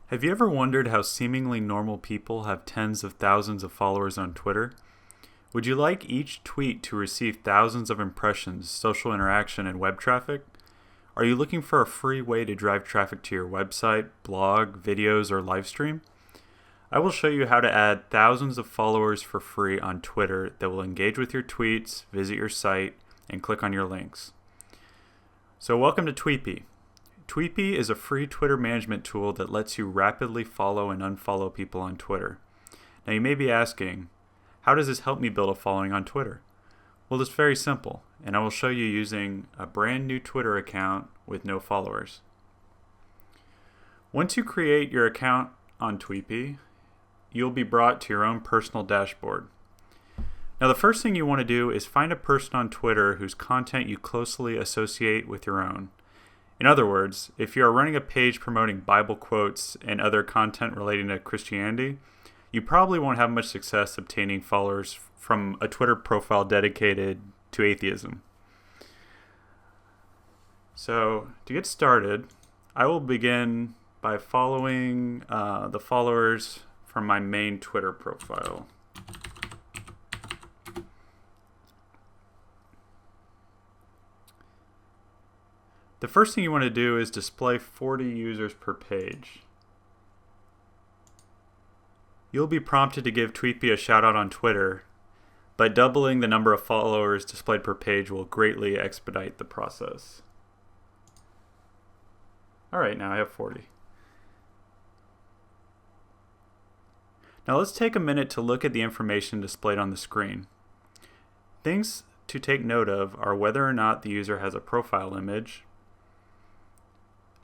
Have you ever wondered how seemingly normal people have tens of thousands of followers on Twitter? Would you like each tweet to receive thousands of impressions, social interaction, and web traffic? Are you looking for a free way to drive traffic to your website, blog, videos, or live stream? I will show you how to add thousands of followers for free on Twitter that will engage with your tweets, visit your site, and click on your links. So welcome to Tweepy. Tweepy is a free Twitter management tool that lets you rapidly follow and unfollow people on Twitter. Now you may be asking, how does this help me build a following on Twitter? Well, it's very simple, and I will show you using a brand new Twitter account with no followers. Once you create your account on Tweepy, you'll be brought to your own personal dashboard. Now the first thing you want to do is find a person on Twitter whose content you closely associate with your own. In other words, if you are running a page promoting Bible quotes and other content relating to Christianity, you probably won't have much success obtaining followers from a Twitter profile dedicated to atheism. So, to get started, I will begin by following the followers from my main Twitter profile. The first thing you want to do is display 40 users per page. You'll be prompted to give Tweepy a shout out on Twitter, but doubling the number of followers displayed per page will greatly expedite the process. Alright, now I have 40. Now let's take a minute to look at the information displayed on the screen. Things to take note of are whether or not the user has a profile image,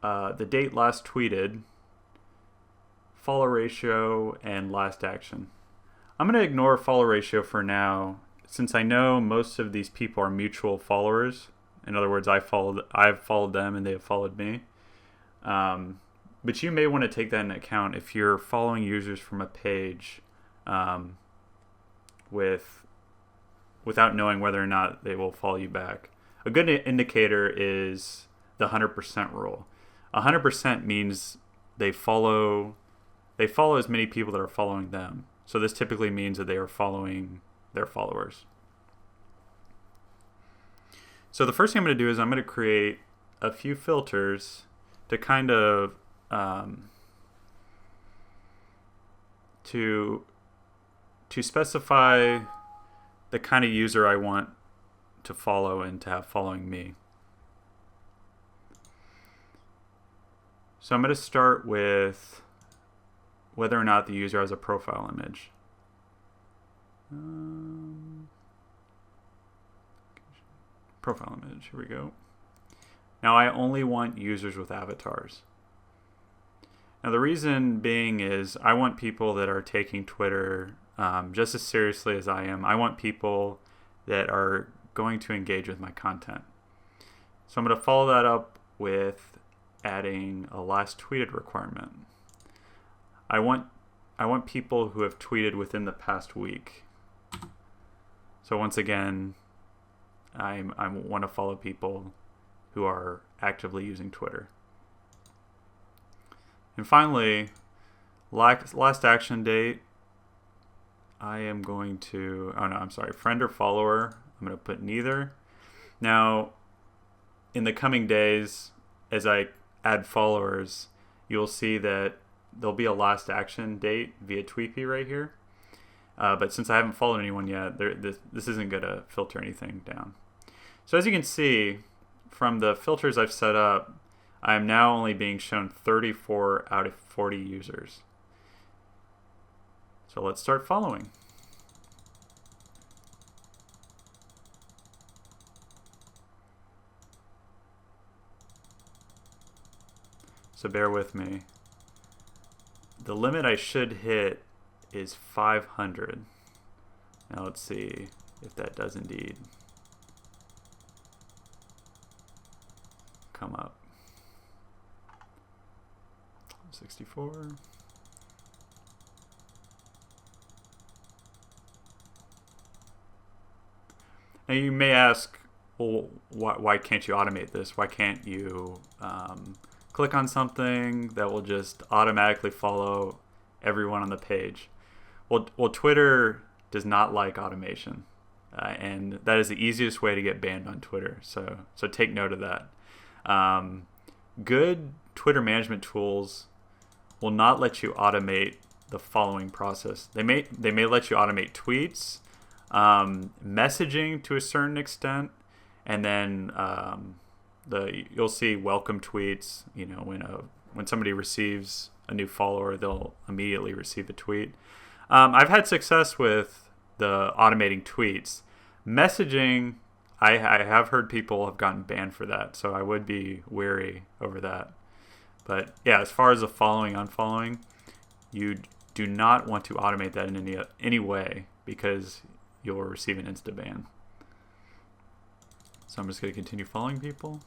the date last tweeted, follow ratio, and last action. I'm going to ignore follow ratio for now, since I know most of these people are mutual followers. In other words, I've followed them and they have followed me. But you may want to take that into account if you're following users from a page without knowing whether or not they will follow you back. A good indicator is the 100% rule. 100% means they follow as many people that are following them. So this typically means that they are following their followers. So the first thing I'm going to do is I'm going to create a few filters to kind of to specify the kind of user I want to follow and to have following me. So I'm going to start with whether or not the user has a profile image. Profile image, here we go. Now I only want users with avatars. Now the reason being is I want people that are taking Twitter just as seriously as I am. I want people that are going to engage with my content. So I'm going to follow that up with adding a last tweeted requirement. I want people who have tweeted within the past week. So once again, I want to follow people who are actively using Twitter. And finally, last action date, I am going to, friend or follower, I'm going to put neither. Now, in the coming days, as I add followers, you'll see that there'll be a last action date via Tweepy right here. But since I haven't followed anyone yet, this isn't going to filter anything down. So as you can see, from the filters I've set up, I am now only being shown 34 out of 40 users. So let's start following. So bear with me. The limit I should hit is 500. Now let's see if that does indeed come up. 64. Now you may ask, well, why can't you automate this? Why can't you click on something that will just automatically follow everyone on the page. Well, Twitter does not like automation, and that is the easiest way to get banned on Twitter. So take note of that. Good Twitter management tools will not let you automate the following process. They may let you automate tweets, messaging to a certain extent, and then you'll see welcome tweets. You know, when somebody receives a new follower, they'll immediately receive a tweet. I've had success with the automating tweets. Messaging, I have heard people have gotten banned for that, so I would be wary over that. But yeah, as far as the following, unfollowing, you do not want to automate that in any way, because you'll receive an insta ban. So I'm just going to continue following people.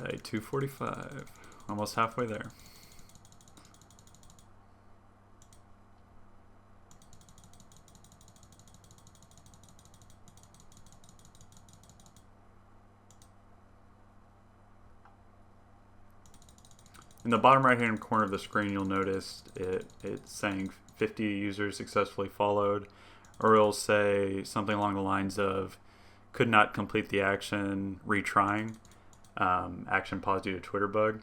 Right, 2:45. Almost halfway there. In the bottom right hand corner of the screen, you'll notice it's saying 50 users successfully followed, or it'll say something along the lines of could not complete the action, retrying. Action paused due to Twitter bug.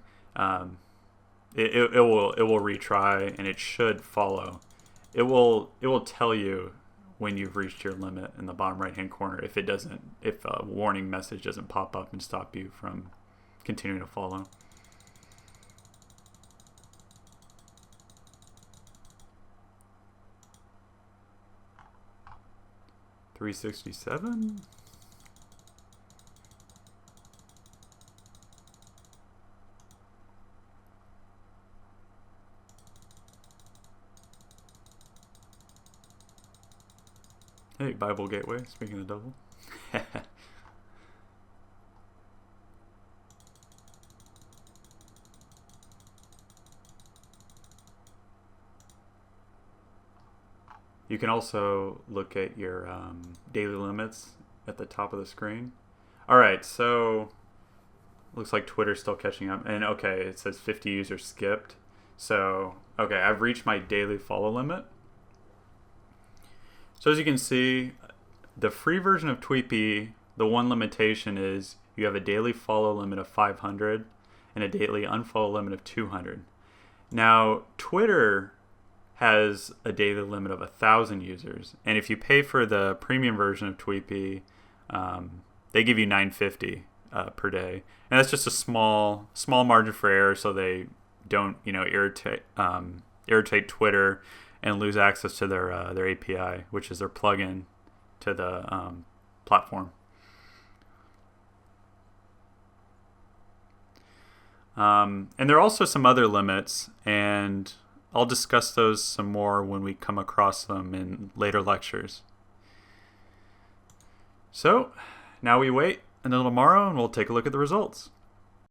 It will retry, and it should follow. It will tell you when you've reached your limit in the bottom right hand corner if a warning message doesn't pop up and stop you from continuing to follow. $367. Hey, Bible Gateway, speaking of the devil. You can also look at your daily limits at the top of the screen. All right, so looks like Twitter's still catching up. And okay, it says 50 users skipped. So, okay, I've reached my daily follow limit. So as you can see, the free version of Tweetbee, the one limitation is you have a daily follow limit of 500 and a daily unfollow limit of 200. Now, Twitter has a daily limit of 1,000 users, and if you pay for the premium version of Tweetbee, they give you $9.50 per day, and that's just a small margin for error, so they don't irritate Twitter and lose access to their API, which is their plugin to the platform. And there are also some other limits, and I'll discuss those some more when we come across them in later lectures. So now we wait until tomorrow, and we'll take a look at the results.